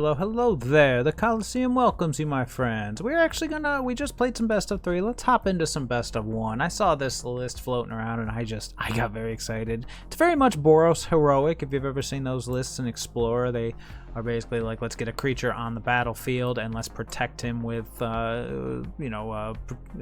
hello, hello there. The Coliseum welcomes you, my friends. We just played some best of 3. Let's hop into some best of 1. I saw this list floating around and I got very excited. It's very much Boros heroic. If you've ever seen those lists in Explorer, they are basically like, let's get a creature on the battlefield and let's protect him with,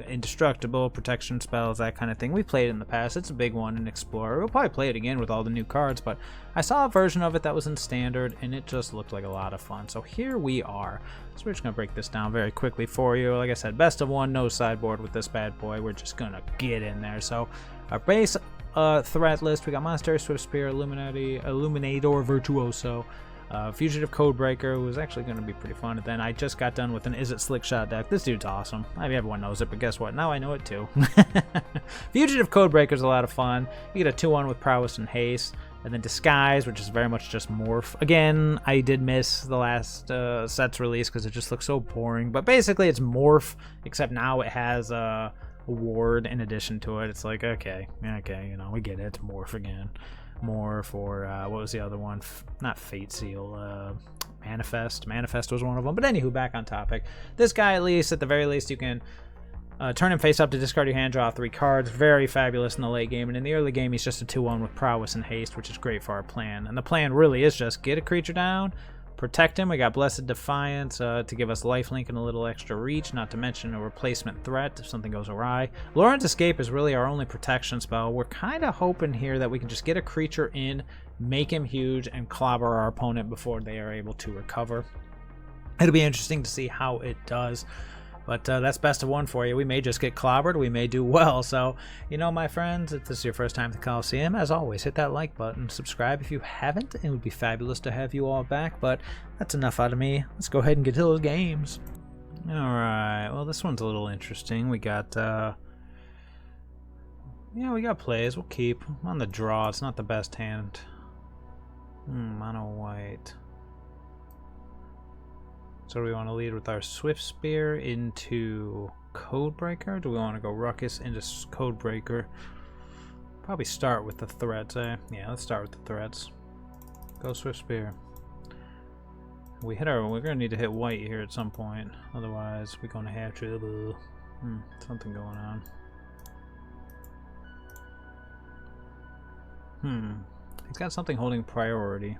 indestructible protection spells, that kind of thing. We played it in the past. It's a big one in Explorer. We'll probably play it again with all the new cards, but I saw a version of it that was in Standard, and it just looked like a lot of fun. So here we are. So we're just going to break this down very quickly for you. Like I said, best of 1, no sideboard with this bad boy. We're just going to get in there. So our base threat list, we got Monastery, Swift Spear, Illuminator, Virtuoso, Fugitive Codebreaker was actually going to be pretty fun. And then I just got done with an Is It Slick Shot deck. This dude's awesome. I mean, everyone knows it, but guess what? Now I know it too. Fugitive Codebreaker is a lot of fun. You get a 2-1 with Prowess and Haste. And then Disguise, which is very much just Morph. Again, I did miss the last set's release because it just looks so boring. But basically, it's Morph, except now it has a ward in addition to it. It's like, okay, we get it. It's Morph again. Morph, or what was the other one? Not Fate Seal, Manifest. Manifest was one of them. But anywho, back on topic. This guy, at the very least, you can turn him face up to discard your hand, draw 3 cards. Very fabulous in the late game. And in the early game, he's just a 2-1 with Prowess and Haste, which is great for our plan. And the plan really is just get a creature down, protect him. We got Blessed Defiance to give us lifelink and a little extra reach, not to mention a replacement threat if something goes awry. Lorentz Escape is really our only protection spell. We're kind of hoping here that we can just get a creature in, make him huge, and clobber our opponent before they are able to recover. It'll be interesting to see how it does. But that's best of 1 for you. We may just get clobbered. We may do well. So, my friends, if this is your first time at the Coliseum, as always, hit that like button. Subscribe if you haven't. It would be fabulous to have you all back. But that's enough out of me. Let's go ahead and get to those games. All right. Well, this one's a little interesting. We got, we got plays. We'll keep. On the draw, it's not the best hand. Mono white. So do we want to lead with our Swift Spear into Codebreaker? Do we want to go Ruckus into Codebreaker? Probably start with the threats, eh? Yeah, let's start with the threats. Go Swift Spear. We're gonna need to hit white here at some point. Otherwise, we're gonna have trouble. Something going on. He's got something holding priority.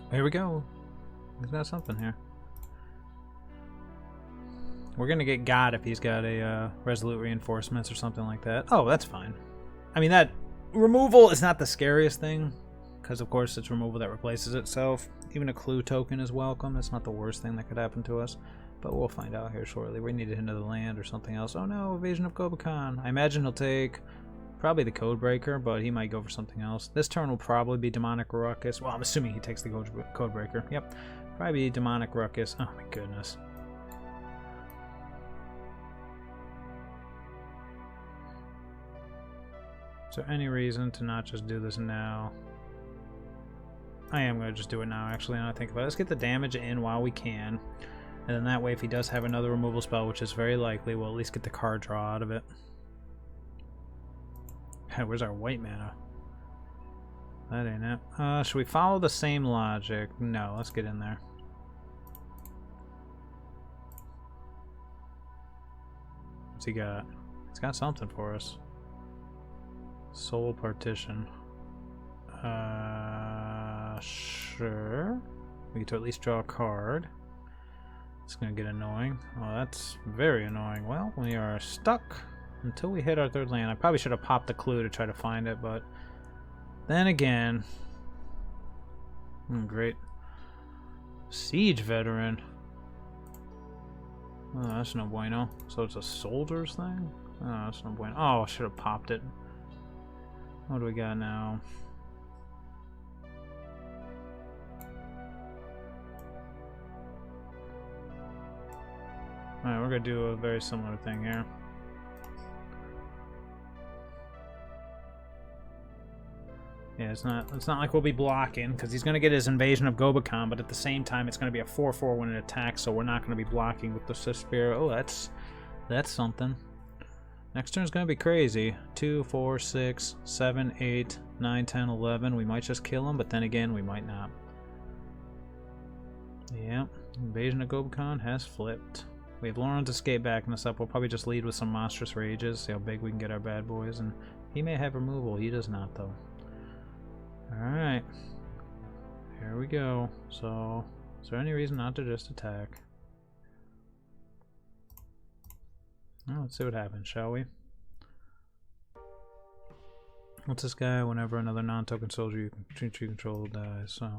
Here we go. He's got something here. We're gonna get got if he's got a Resolute Reinforcements or something like that. Oh, that's fine. I mean, that removal is not the scariest thing, because of course it's removal that replaces itself. Even a Clue token is welcome. That's not the worst thing that could happen to us. But we'll find out here shortly. We need to hit into the land or something else. Oh no, Evasion of Gobakhan. I imagine he'll take probably the Codebreaker, but he might go for something else. This turn will probably be Demonic Ruckus. Well, I'm assuming he takes the Codebreaker. Yep. Probably Demonic Ruckus. Oh my goodness. Is there any reason to not just do this now? I am going to just do it now, actually, now I think about it. Let's get the damage in while we can. And then that way, if he does have another removal spell, which is very likely, we'll at least get the card draw out of it. Where's our white mana? That ain't it. Should we follow the same logic? No, let's get in there. What's he got? He's got something for us. Soul Partition. Sure. We get to at least draw a card. It's gonna get annoying. Oh, that's very annoying. Well, we are stuck until we hit our 3rd land. I probably should have popped the Clue to try to find it, but then again... great. Siege Veteran. Oh, that's no bueno. So it's a Soldiers thing? Oh, that's no bueno. Oh, I should have popped it. What do we got now? Alright, we're gonna do a very similar thing here. Yeah, it's not like we'll be blocking, because he's going to get his Invasion of Gobakhan, but at the same time it's going to be a 4/4 when it attacks, so we're not going to be blocking with the Swift Spear. Oh, that's something. Next turn's gonna be crazy. 2, 4, 6, 7, 8, 9, 10, 11. We might just kill him, but then again, we might not. Yep, Invasion of Gobekon has flipped. We have Lauren's Escape backing us up. We'll probably just lead with some Monstrous Rages, see how big we can get our bad boys, and he may have removal. He does not, though. Alright. Here we go. So, is there any reason not to just attack? Well, let's see what happens, shall we? What's this guy? Whenever another non-token soldier you control dies, so...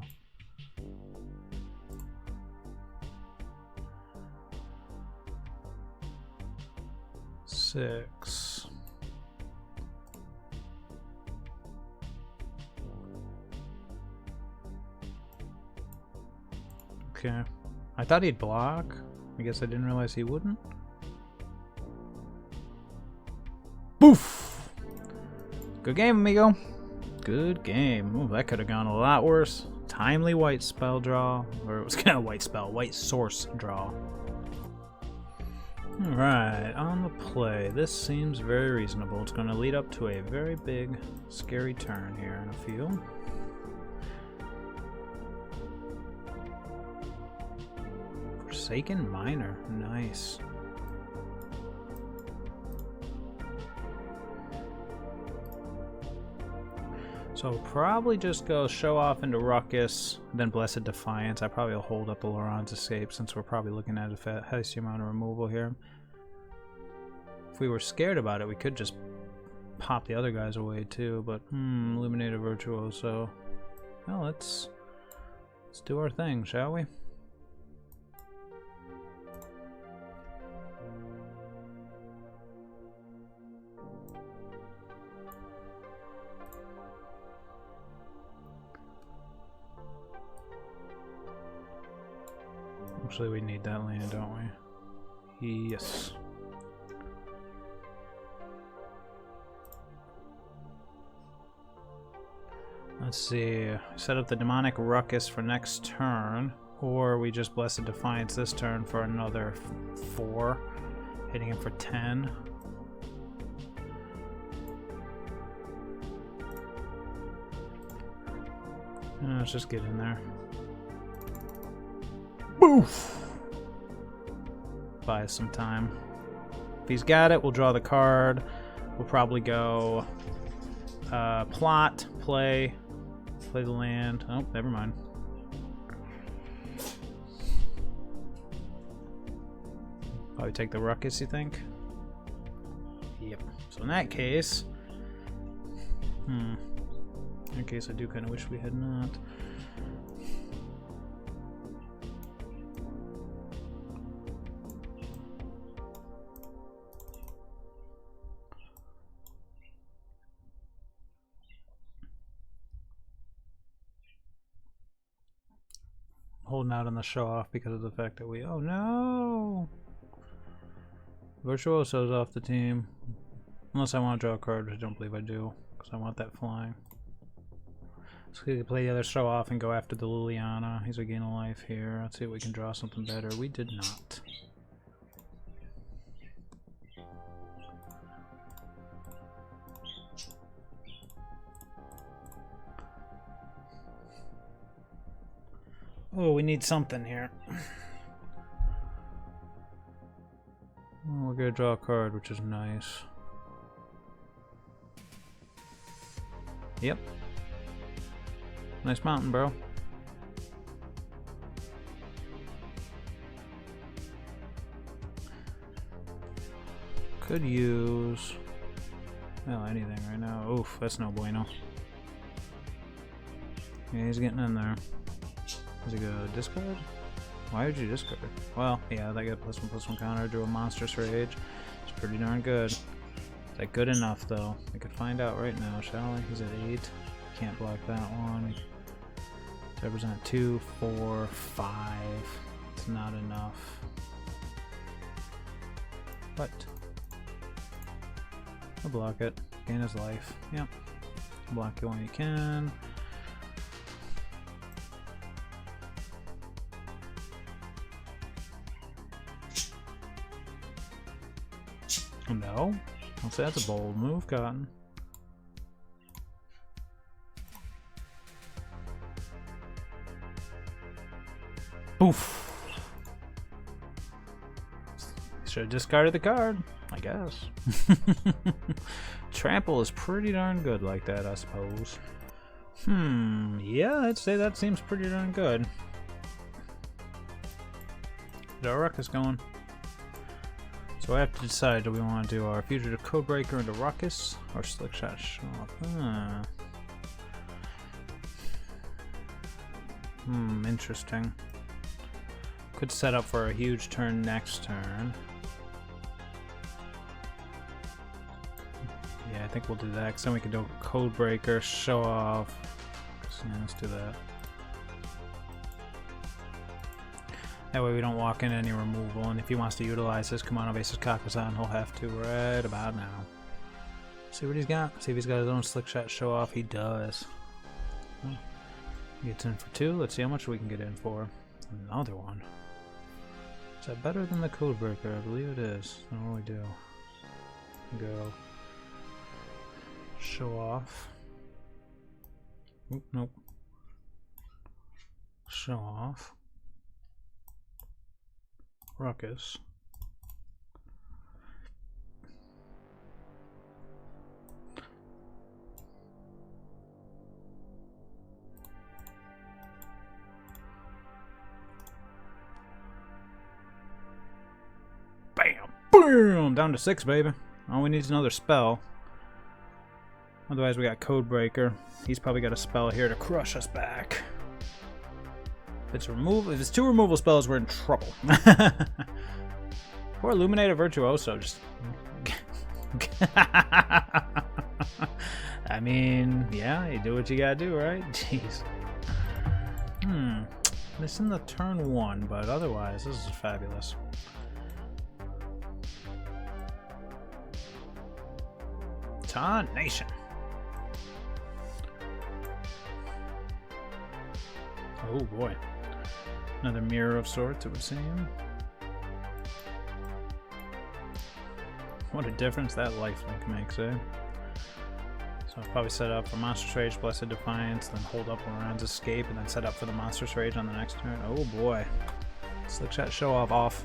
Six. Okay. I thought he'd block. I guess I didn't realize he wouldn't. Boof! Good game, amigo. Good game. Ooh, that could have gone a lot worse. Timely white spell draw. Or it was kind of white spell. White source draw. Alright, on the play. This seems very reasonable. It's going to lead up to a very big, scary turn here in a few. Forsaken Miner. Nice. So probably just go Show Off into Ruckus, then Blessed Defiance. I probably will hold up the Laurent's Escape since we're probably looking at a healthy amount of removal here. If we were scared about it, we could just pop the other guys away too, but Illuminated Virtuoso. Well, let's do our thing, shall we? Actually, we need that land, don't we? Yes. Let's see. Set up the Demonic Ruckus for next turn, or we just Blessed Defiance this turn for another 4, hitting him for 10. Let's just get in there. Boof! Buy us some time. If he's got it, we'll draw the card. We'll probably go plot, play the land. Oh, never mind. Probably take the Ruckus, you think? Yep. So in that case... in that case, I do kind of wish we had not. Holding out on the Show Off because of the fact that we... Oh no! Virtuoso's off the team. Unless I want to draw a card, which I don't believe I do. Because I want that flying. So we can play the other Show Off and go after the Liliana. He's a gain of life here. Let's see if we can draw something better. We did not. Oh, we need something here. Oh, we're gonna draw a card, which is nice. Yep. Nice mountain, bro. Could use... well, anything right now. Oof, that's no bueno. Yeah, he's getting in there. Does he go discard? Why would you discard? Well, yeah, that got +1/+1 counter, drew a Monstrous Rage. It's pretty darn good. Is that good enough, though? We could find out right now, shall we? He's at 8. Can't block that one. To represent 2, 4, 5. It's not enough. But I'll block it. Gain his life. Yep. Block it when you can. No. I'll say that's a bold move, Cotton. Oof. Should have discarded the card, I guess. Trample is pretty darn good like that, I suppose. Yeah, I'd say that seems pretty darn good. Is our Ruckus going? So I have to decide, do we want to do our Fugitive Codebreaker into Ruckus or Slick Shot Shop? Interesting. Could set up for a huge turn next turn. Yeah, I think we'll do that, because then we can do Codebreaker, show off. So yeah, let's do that. That way we don't walk into any removal, and if he wants to utilize his Kumano Basis Kakazan, he'll have to right about now. See what he's got. See if he's got his own Slick Shot show off. He does. Oh. He gets in for 2. Let's see how much we can get in for. Another one. Is that better than the Codebreaker? I believe it is. Then what do we do? Go. Show off. Oop, nope. Show off. Ruckus. Bam! Boom! Down to 6, baby. All we need is another spell. Otherwise, we got Codebreaker. He's probably got a spell here to crush us back. If it's 2 removal spells, we're in trouble. Poor Illuminator Virtuoso. Just. I mean, yeah, you do what you gotta do, right? Jeez. Missing the turn 1, but otherwise, this is fabulous. Tarnation. Oh boy. Another mirror of sorts, it would seem. What a difference that lifelink makes, eh? So I'll probably set up for Monstrous Rage, Blessed Defiance, then hold up Loran's Escape, and then set up for the Monstrous Rage on the next turn. Oh boy. Slick Shot show off.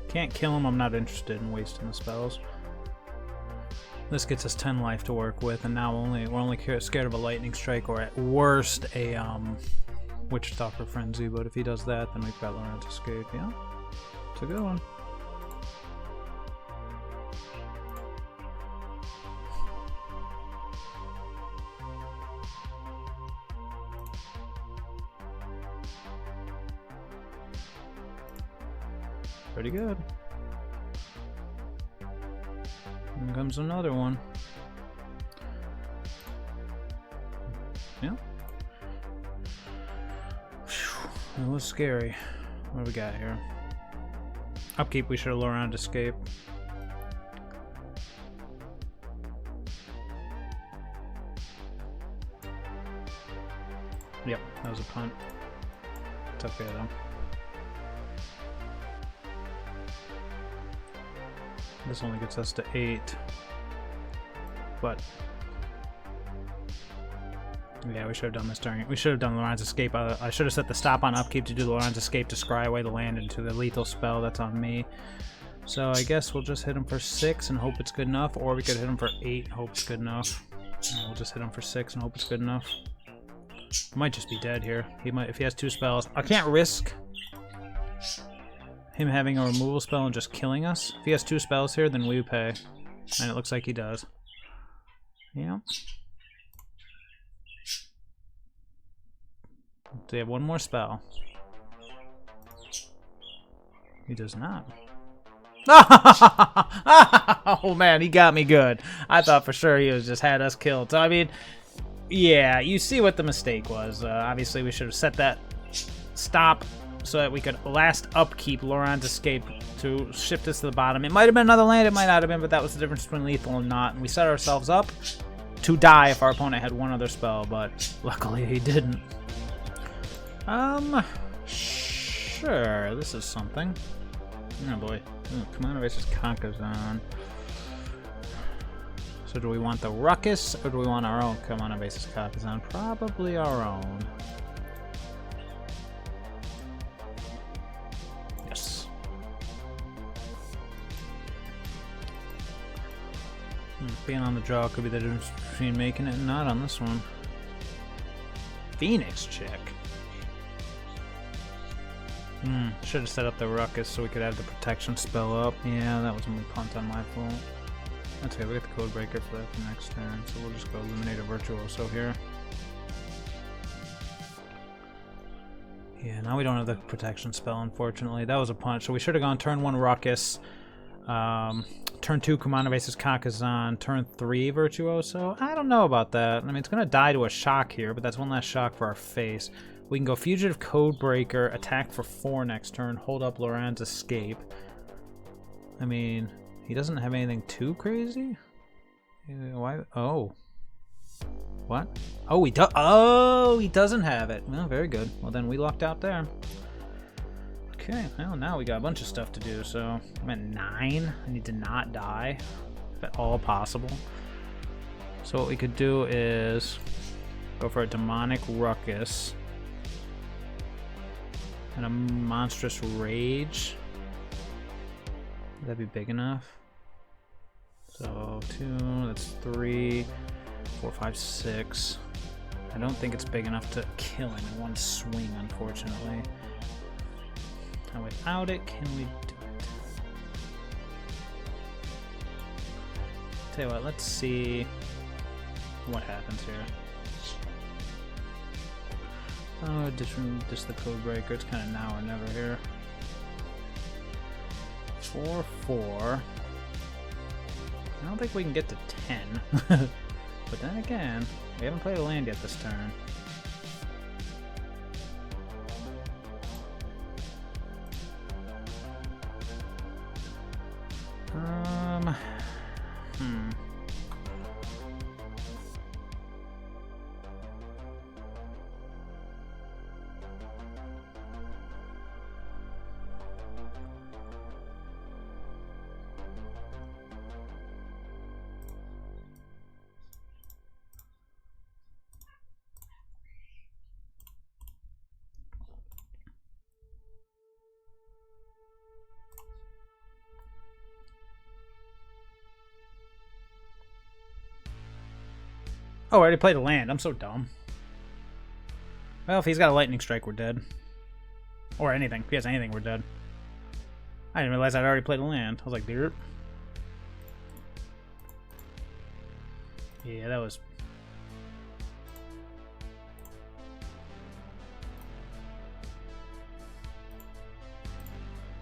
Can't kill him, I'm not interested in wasting the spells. This gets us 10 life to work with, and now we're only scared of a Lightning Strike, or at worst a Witch Stalker Frenzy, but if he does that, then we've got Loran's Escape. Yeah, it's a good one. Pretty good. Here comes another one. Yeah. That was scary. What do we got here? Upkeep, we should have Loran's Escape. Yep, that was a punt. It's okay though. This only gets us to 8. But yeah, we should have done this during it. We should have done Loran's Escape. I should have set the stop on upkeep to do Loran's Escape to scry away the land into the lethal spell. That's on me. So I guess we'll just hit him for 6 and hope it's good enough, or we could hit him for 8 and hope it's good enough. And we'll just hit him for 6 and hope it's good enough. He might just be dead here. He might, if he has 2 spells. I can't risk him having a removal spell and just killing us. If he has 2 spells here, then we pay. And it looks like he does. Yeah. They have 1 more spell. He does not. Oh man, he got me good. I thought for sure he was just had us killed. So I mean, yeah, you see what the mistake was. Obviously we should have set that stop so that we could last upkeep Laurent's Escape to shift us to the bottom. It might have been another land, it might not have been, but that was the difference between lethal and not. And we set ourselves up to die if our opponent had one other spell, but luckily he didn't. Sure, this is something. Oh boy. Oh, Commander versus Kakazan. So do we want the Ruckus, or do we want our own Commander versus Kakazan? Probably our own. Yes. Being on the draw could be the difference between making it and not on this one. Phoenix check. Should have set up the Ruckus so we could have the protection spell up. Yeah, that was a punt on my fault. That's okay, we get the Code Breaker for that for next turn, so we'll just go eliminate a Virtuoso here. Yeah, now we don't have the protection spell, unfortunately. That was a punch, so we should have gone turn 1 Ruckus, turn 2 Commander Basis Kakazan, turn 3 Virtuoso. I don't know about that. I mean, it's going to die to a shock here, but that's one less shock for our face. We can go Fugitive Codebreaker, attack for 4 next turn, hold up Laurent's Escape. I mean, he doesn't have anything too crazy? Why? Oh. What? Oh, he does. Oh, he doesn't have it. Well, very good. Well, then we lucked out there. Okay, well, now we got a bunch of stuff to do, so I'm at 9. I need to not die, if at all possible. So what we could do is go for a Demonic Ruckus and a Monstrous Rage. Would that be big enough? So 2, that's 3, 4, 5, 6. I don't think it's big enough to kill him in one swing, unfortunately. And without it, can we do it? Tell you what, let's see what happens here. Oh, just the Code Breaker. It's kind of now or never here. 4, 4. I don't think we can get to 10. But then again, we haven't played a land yet this turn. Oh, I already played a land. I'm so dumb. Well, if he's got a Lightning Strike, we're dead. Or anything. If he has anything, we're dead. I didn't realize I'd already played a land. I was like, derp. Yeah, that was...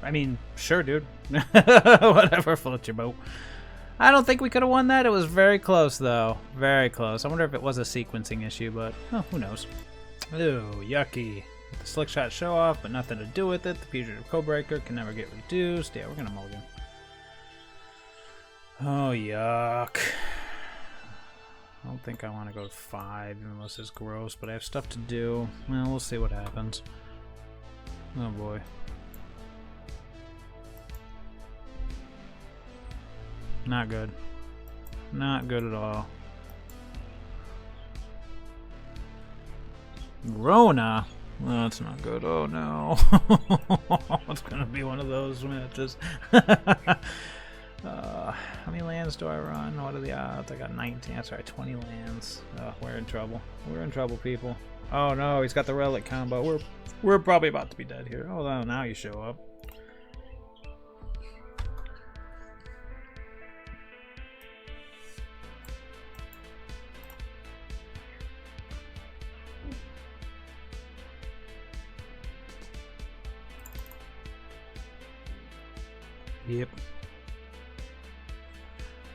I mean, sure, dude. Whatever, float your boat. I don't think we could have won that. It was very close, though. Very close. I wonder if it was a sequencing issue, but oh, who knows. Ew, yucky. The Slick Shot Show Off, but nothing to do with it. The Fugitive Codebreaker can never get reduced. Yeah, we're going to mulligan. Oh, yuck. I don't think I want to go to 5, even though this is gross, but I have stuff to do. Well, we'll see what happens. Oh, boy. Not good. Not good at all. Rona? Oh, that's not good. Oh no. It's gonna be one of those matches. How many lands do I run? What are the odds? I got 19. Sorry, 20 lands. Oh, we're in trouble. We're in trouble, people. Oh no, he's got the relic combo. We're probably about to be dead here. Oh no, now you show up. Yep.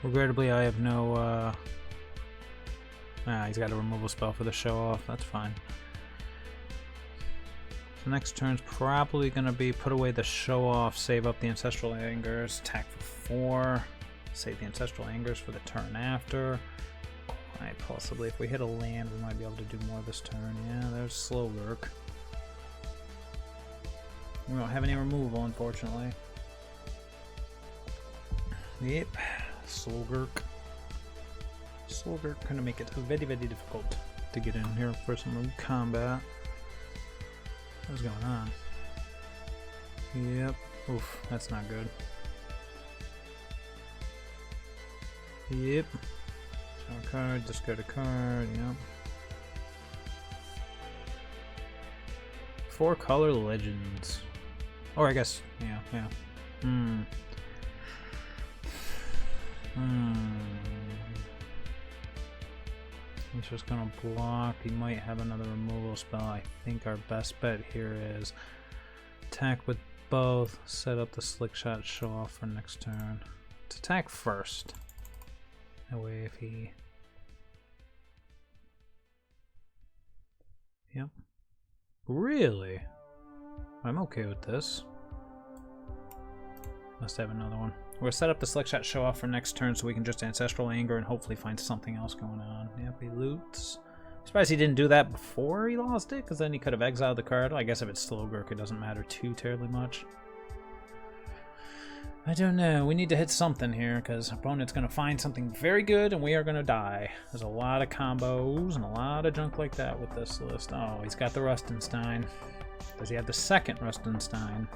Regrettably, I have no, he's got a removal spell for the show off. That's fine. So next turn's probably going to be put away the show off, save up the Ancestral Angers, attack for 4, save the Ancestral Angers for the turn after. Might possibly, if we hit a land, we might be able to do more this turn. Yeah, there's Slow Lurk. We don't have any removal, unfortunately. Yep, Slogurk. Slogurk gonna make it very, very difficult to get in here for some combat. What's going on? Yep. Oof, that's not good. Yep. Draw a card, discard a card, yep. 4 color legends. Or I guess, yeah. He's just gonna block. He might have another removal spell. I think our best bet here is attack with both, set up the Slick Shot show off for next turn. Let's attack first. That way if he... Yep. Really? I'm okay with this. Must have another one. We're gonna set up the Slick Shot show off for next turn so we can just Ancestral Anger and hopefully find something else going on. Yep, he loots. Surprised he didn't do that before he lost it, because then he could have exiled the card. I guess if it's Slogurk, it doesn't matter too terribly much. I don't know. We need to hit something here, because opponent's gonna find something very good and we are gonna die. There's a lot of combos and a lot of junk like that with this list. Oh, he's got the Rustenstein. Does he have the second Rustenstein?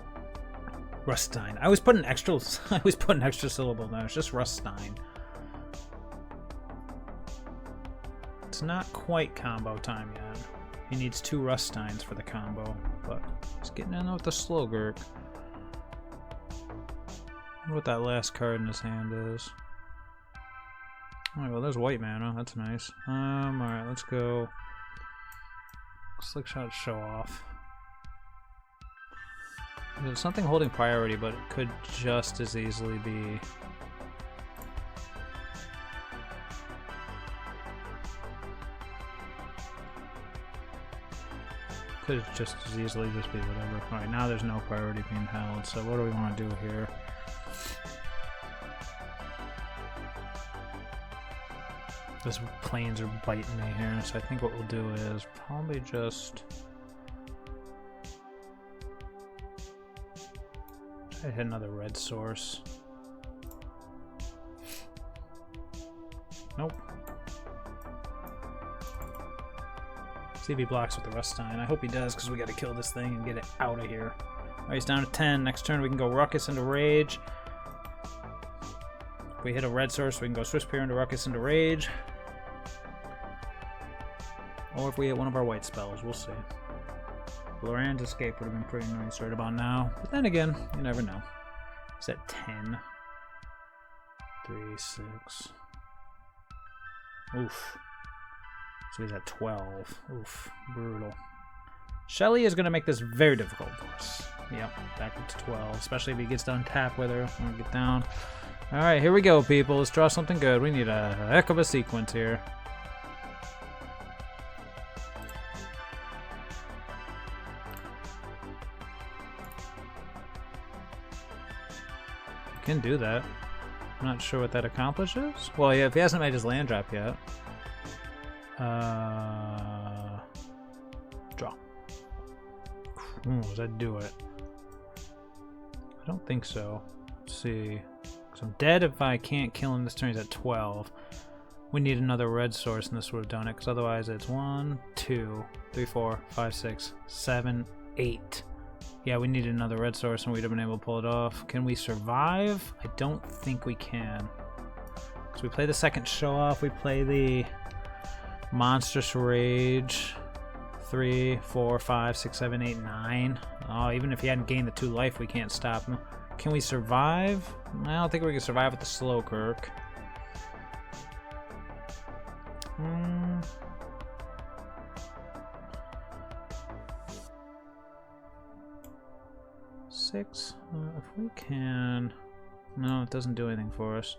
Ruststein. I always put an extra syllable there. It's just Ruststein. It's not quite combo time yet. He needs 2 Ruststeins for the combo, but he's getting in with the Slogurk. Wonder what that last card in his hand is. Alright, well there's white mana. That's nice. Alright, let's go. Slick Shot show off. There's something holding priority, but it could just as easily be... Could just as easily just be whatever. Alright, now there's no priority being held, so what do we want to do here? Those planes are biting me here, so I think what we'll do is probably just... I hit another red source. Nope. See if he blocks with the Ruststein. I hope he does, because we got to kill this thing and get it out of here. Alright, he's down to 10. Next turn we can go Ruckus into Rage. If we hit a red source, we can go Swiss Spear into Ruckus into Rage. Or if we hit one of our white spells, we'll see. Loran's Escape would have been pretty nice right about now. But then again, you never know. He's at 10. 3, 6. Oof. So he's at 12. Oof. Brutal. Shelly is going to make this very difficult for us. Yep, back up to 12. Especially if he gets done tap with her. I'm going to get down. Alright, here we go, people. Let's draw something good. We need a heck of a sequence here. Can do that. I'm not sure what that accomplishes. Well, yeah, if he hasn't made his land drop yet. Draw. Does that do it? I don't think so. Let's see. Because I'm dead if I can't kill him this turn. He's at 12. We need another red source, and this would have done it. Because otherwise it's 1, 2, 3, 4, 5, 6, 7, 8. Yeah, we need another red source and we'd have been able to pull it off. Can we survive? I don't think we can. So we play the second show off. We play the Monstrous Rage. 3, 4, 5, 6, 7, 8, 9. Oh, even if he hadn't gained the 2 life, we can't stop him. Can we survive? I don't think we can survive with the Slowkirk. 6. If we can... No, it doesn't do anything for us.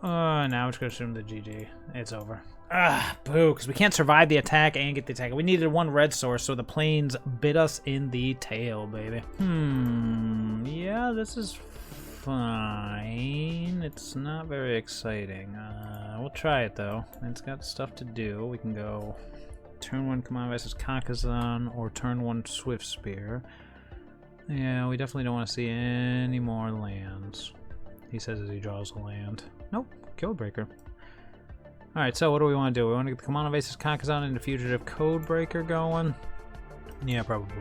Now we're just gonna assume the GG. It's over. Ah, boo, because we can't survive the attack and get the attack. We needed one red source, so the planes bit us in the tail, baby. Yeah, this is fine. It's not very exciting. We'll try it, though. It's got stuff to do. We can go turn 1 Command versus Kakazan or turn 1 Swift Spear. Yeah, we definitely don't want to see any more lands. He says as he draws a land. Nope, Codebreaker. Alright, so what do we want to do? We want to get the Command versus Kakazan into Fugitive Codebreaker going? Yeah, probably.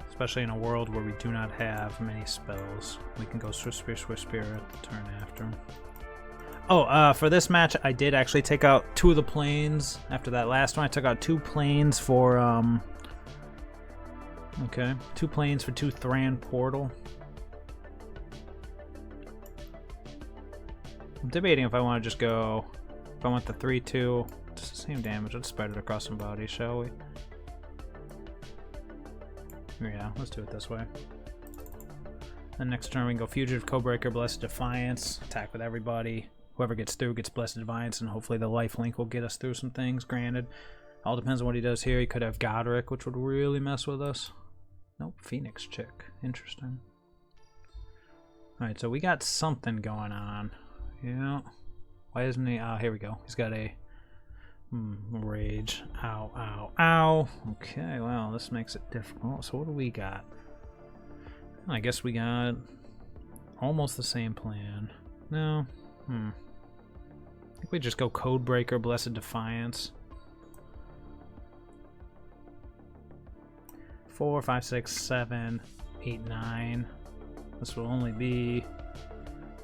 Especially in a world where we do not have many spells. We can go Swift Spear at the turn after. Oh, for this match, I did actually take out 2 of the planes. After that last one, I took out 2 planes for, okay, 2 planes for 2 Thran Portal. I'm debating if I want to just go, if I want the 3-2, it's the same damage, let's spread it across some bodies, shall we? Yeah, let's do it this way. Then next turn we can go Fugitive Codebreaker, Blessed Defiance, attack with everybody. Whoever gets through gets Blessed Defiance, and hopefully the lifelink will get us through some things, granted. All depends on what he does here. He could have Godric, which would really mess with us. Nope, Phoenix Chick. Interesting. Alright, so we got something going on. Yeah. Why isn't he? Oh, here we go. He's got a rage. Ow, ow, ow. Okay, well, this makes it difficult. So what do we got? I guess we got almost the same plan. No. I think we just go Codebreaker, Blessed Defiance. 4, 5, 6, 7, 8, 9. This will only be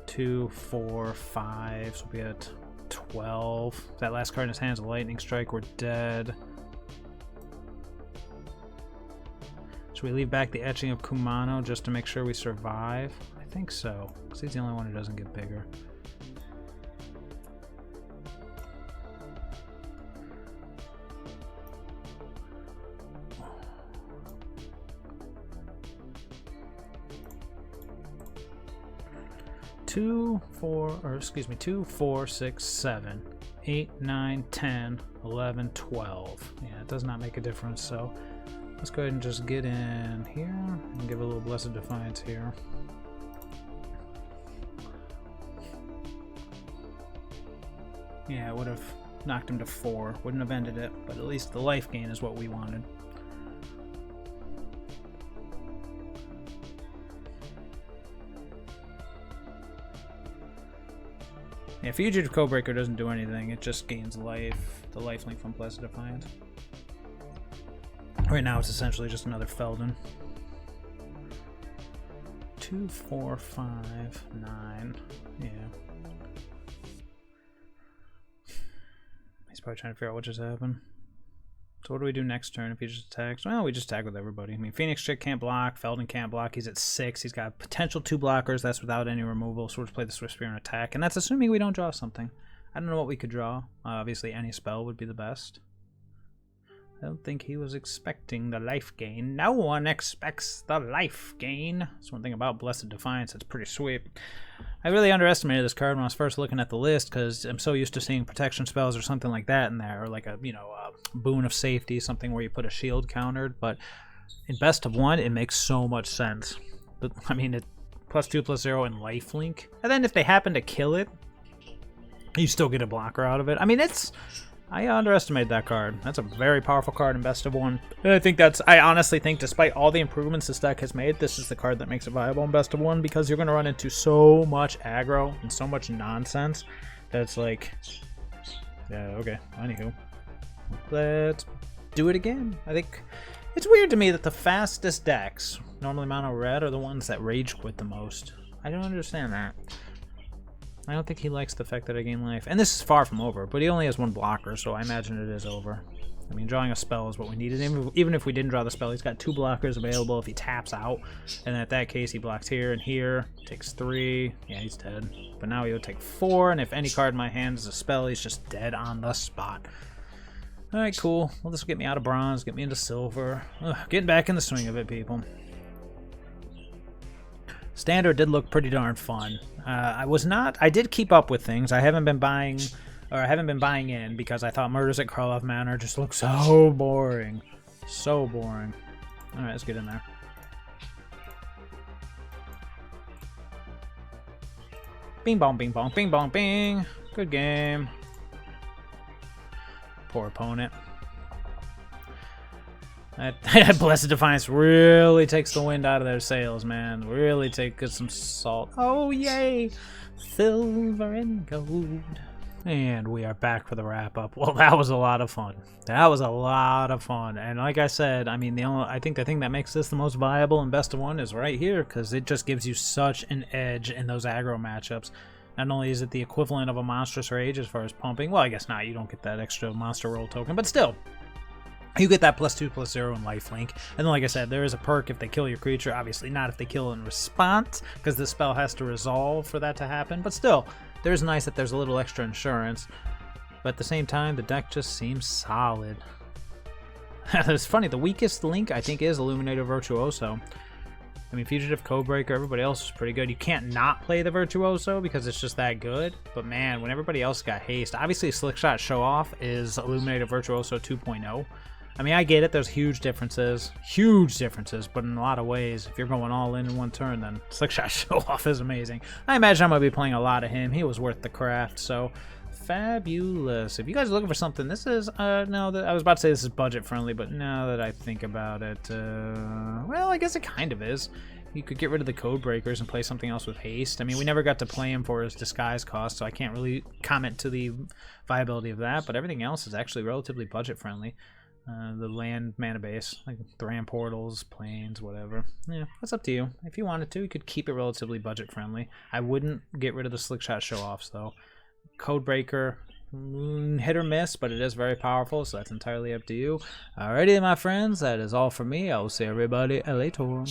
2, 4, 5. So we got 12. If that last card in his hand is a Lightning Strike, we're dead. Should we leave back the Etching of Kumano just to make sure we survive? I think so, because he's the only one who doesn't get bigger. Two, 4, 6, 7, 8, 9, 10, 11, 12. Yeah, it does not make a difference, so let's go ahead and just get in here and give a little Blessed Defiance here. Yeah, it would have knocked him to 4. Wouldn't have ended it, but at least the life gain is what we wanted. Yeah, Fugitive Codebreaker doesn't do anything, it just gains life, the lifelink from Blessed Defiance. Right now it's essentially just another Feldon. 2, 4, 5, 9, yeah. He's probably trying to figure out what just happened. So what do we do next turn if he just attacks? Well, we just tag with everybody. I mean, Phoenix Chick can't block, Feldon can't block, he's at 6, he's got potential 2 blockers, that's without any removal, so we'll just play the Swift Spear and attack, and that's assuming we don't draw something. I don't know what we could draw. Obviously any spell would be the best. I don't think he was expecting the life gain. No one expects the life gain. That's one thing about Blessed Defiance, it's pretty sweet. I really underestimated this card when I was first looking at the list because I'm so used to seeing protection spells or something like that in there, or like a, you know, a boon of safety, something where you put a shield countered, but in best of 1 it makes so much sense. But I mean, it +2/+0 and lifelink, and then if they happen to kill it, you still get a blocker out of it. I mean, I underestimated that card. That's a very powerful card in best of 1. And I honestly think despite all the improvements this deck has made, this is the card that makes it viable in best of 1 because you're going to run into so much aggro and so much nonsense that it's like, yeah, okay, anywho. Let's do it again. I think it's weird to me that the fastest decks, normally mono red, are the ones that rage quit the most. I don't understand that. I don't think he likes the fact that I gain life. And this is far from over, but he only has 1 blocker, so I imagine it is over. I mean, drawing a spell is what we needed. Even if we didn't draw the spell, he's got 2 blockers available if he taps out. And then at that case, he blocks here and here. Takes 3. Yeah, he's dead. But now he would take 4, and if any card in my hand is a spell, he's just dead on the spot. Alright, cool. Well, this will get me out of bronze, get me into silver. Ugh, getting back in the swing of it, people. Standard did look pretty darn fun. I did keep up with things. I haven't been buying in because I thought Murders at Karlov Manor just looked so boring. So boring. Alright, let's get in there. Bing bong, bing bong, bing bong, bing. Good game. Poor opponent. That Blessed Defiance really takes the wind out of their sails, man. Really gets some salt. Oh, yay! Silver and gold. And we are back for the wrap-up. Well, that was a lot of fun. That was a lot of fun. And like I said, I mean, I think the thing that makes this the most viable and best of one is right here, because it just gives you such an edge in those aggro matchups. Not only is it the equivalent of a Monstrous Rage as far as pumping, well, I guess not. You don't get that extra monster roll token, but still. You get that +2/+0 in lifelink. And then, like I said, there is a perk if they kill your creature. Obviously not if they kill in response, because the spell has to resolve for that to happen. But still, there's nice that there's a little extra insurance. But at the same time, the deck just seems solid. It's funny, the weakest link, I think, is Illuminator Virtuoso. I mean, Fugitive Codebreaker, everybody else is pretty good. You can't not play the Virtuoso because it's just that good. But man, when everybody else got haste, obviously Slickshot Show Off is Illuminator Virtuoso 2.0. I mean, I get it, there's huge differences, but in a lot of ways, if you're going all in one turn, then Slickshot Show Off is amazing. I imagine I'm going to be playing a lot of him. He was worth the craft, so fabulous. If you guys are looking for something, this is, I was about to say this is budget friendly, but now that I think about it, well, I guess it kind of is. You could get rid of the code breakers and play something else with haste. I mean, we never got to play him for his disguise cost, so I can't really comment to the viability of that, but everything else is actually relatively budget friendly. The land mana base, like Thran portals, planes, whatever. Yeah, that's up to you. If you wanted to, you could keep it relatively budget friendly. I wouldn't get rid of the Slickshot Show-Offs, though. Codebreaker, hit or miss, but it is very powerful, so that's entirely up to you. Alrighty, my friends, that is all for me. I will see everybody later.